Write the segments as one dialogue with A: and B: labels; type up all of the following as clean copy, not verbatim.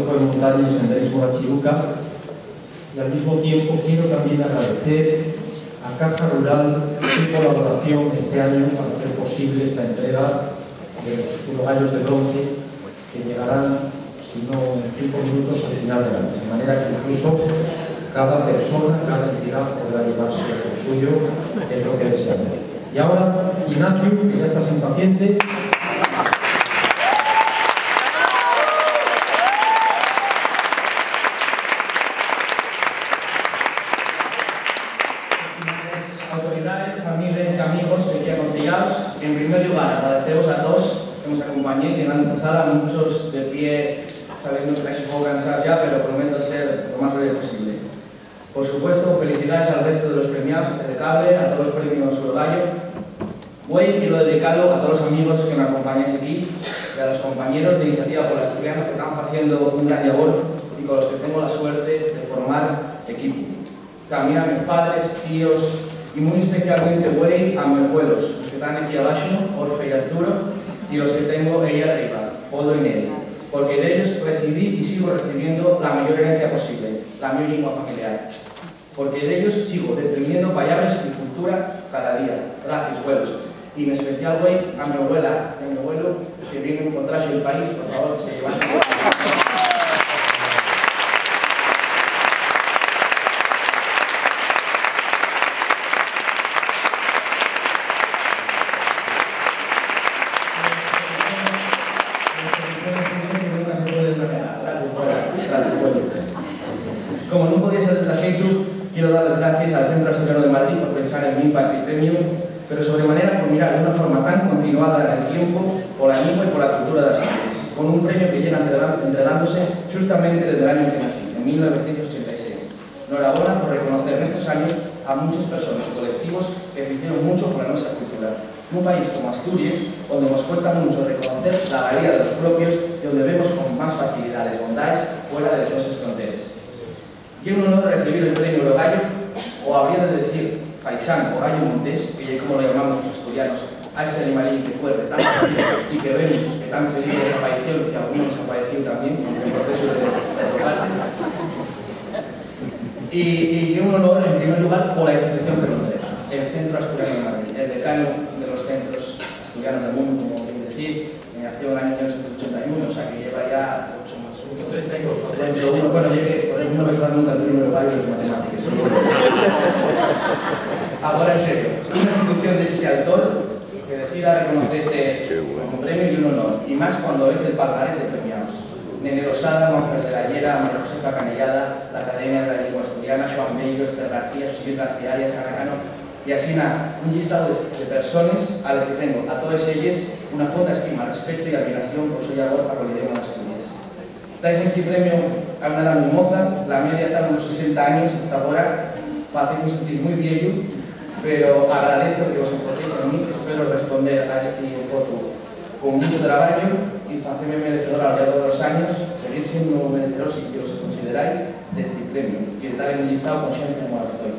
A: Cuerpo de Montaña y Senderismo Bachiruca, y al mismo tiempo quiero también agradecer a Caja Rural su colaboración este año para hacer posible esta entrega de los urogallos de bronce que llegarán, si no en 5 minutos, al final del año, de manera que incluso cada persona, cada entidad podrá llevarse el suyo, que es lo que deseamos. Y ahora, Ignacio, que ya estás impaciente.
B: Autoridades, familias y amigos, concellados, en primer lugar, agradeceros a todos que nos acompañéis llenando esta sala, muchos de pie, sabiendo que estáis un poco cansados ya, pero prometo ser lo más breve posible. Por supuesto, felicidades al resto de los premiados, de cable, a todos los premios Urogallo. Hoy quiero dedicarlo a todos los amigos que me acompañáis aquí y a los compañeros de Iniciativa por la Asturiana que están haciendo un gran labor y con los que tengo la suerte de formar equipo. También a mis padres, tíos y muy especialmente a mis abuelos, los que están aquí abajo, Orfe y Arturo, y los que tengo ahí arriba, Odo y Nelly, porque de ellos recibí y sigo recibiendo la mayor herencia posible, la mi lengua familiar. Porque de ellos sigo aprendiendo palabras y cultura cada día. Gracias, abuelos. Y en especial hoy a mi abuela y a mi abuelo que vienen a encontrarse en el país, por favor, que se llevan. Como no podía ser de la gente, quiero dar las gracias al Centro Asturiano de Madrid por pensar en mí para este premio, pero sobremanera por mirar de una forma tan continuada en el tiempo por la lengua y por la cultura de las artes, con un premio que llena entregándose justamente desde el año que nací, en 1986. Enhorabuena por reconocer en estos años a muchas personas y colectivos que hicieron mucho por la nuestra cultura. Un país como Asturias, donde nos cuesta mucho reconocer la valía de los propios y donde vemos con más facilidades bondades fuera de nuestras fronteras. Y un honor recibir el premio Urogallo, o habría de decir paisano o gallo montés, que es como lo llamamos los asturianos, a este animalín que fue tan feliz y que vemos que tan feliz desapareció, que algunos desapareció también, en el proceso de drogarse. Y un honor, en primer lugar, por la institución que nos deja, el Centro Asturiano de Madrid, el decano de los centros asturianos del mundo, como bien decís, nació en el año 1981, o sea que lleva ya 8 más 1, 3, dentro de uno, bueno, llegué, por ejemplo, no me nunca el primer lugar de las matemáticas. Ahora, en serio, una institución de este autor que decida reconocerte como premio y un honor, y más cuando es el palmarés de premiados. Nene Rosada, Manfred de la Llera, María Josefa Canellada, la Academia de la Lengua Asturiana, Joan Bello, Esther García, José García Arias, Ana Cano, y así nada, un listado de personas a las que tengo, a todas ellas, una fonda estima, respeto y admiración por su labor para el idioma de Asturias. Dais este premio a una edad muy moza, la media está unos 60 años hasta ahora, para hacerme sentir muy viejo, pero agradezco que os enfoquéis en mí, espero responder a este foto con mucho trabajo y hacerme merecedor a lo largo de los años, seguir siendo merecedor si os consideráis de este premio y estar en un listado con gente como la que estoy.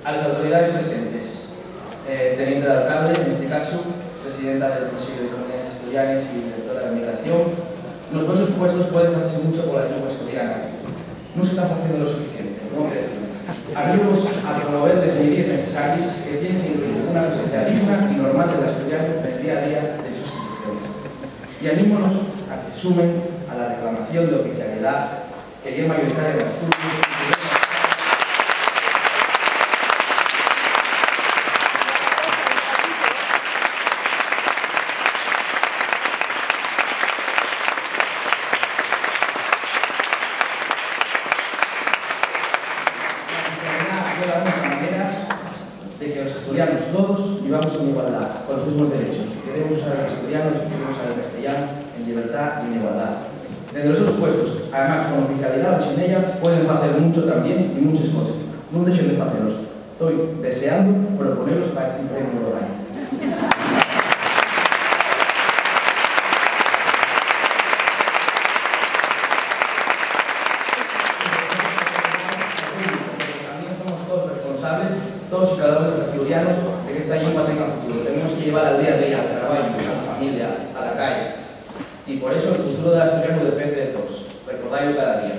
B: A las autoridades presentes, teniente de alcalde, en este caso, presidenta del Consejo de Comunidades Asturianas y directora de Migración, los vuestros puestos pueden hacerse mucho por la lengua asturiana. No se está haciendo lo suficiente, ¿no? Amigos a promover las medidas necesarias que tienen que incluir una presencia digna y normal del asturiano en el día a día de sus instituciones. Y anímonos a que sumen a la reclamación de oficialidad que es mayoritaria en Asturias. Todos vivamos en igualdad, con los mismos derechos. Queremos usar el asturiano, queremos usar el castellano en libertad y en igualdad. Desde los otros puestos, además con oficialidad o sin ellas, pueden hacer mucho también y muchas cosas. No dejen de hacerlos. Estoy deseando proponerlos para este premio Urogallo. Todos y cada uno de los asturianos de que esta lengua tenga futuro. Tenemos que llevar al día a día, al trabajo, a la familia, a la calle. Y por eso el futuro del asturiano depende de todos. Recordad bailo cada día.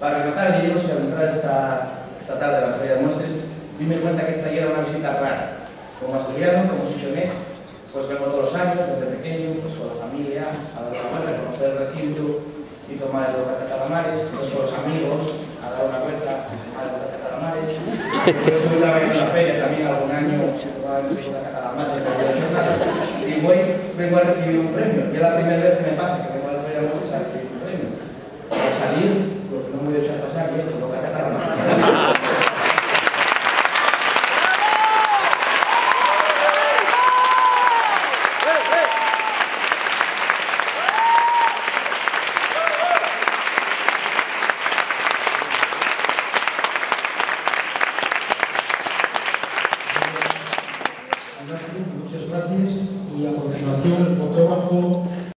B: Para rematar, diríamos que al entrar esta tarde a la Feria de Muestres, me cuenta que esta era una visita rara. Como asturiano, como sisionés, pues vengo todos los años, desde pequeño, pues con la familia, a dar una vuelta, a conocer el recinto y tomar los calamares, pues con los amigos, a dar una vuelta, a los calamares. Yo estuve una vez en la feria también algún año, a los calamares, y vengo a recibir un premio. Y es la primera vez que me pasa que vengo a la Feria de Muestres a recibir un premio. Al salir, lo que no me voy a dejar pasar, y esto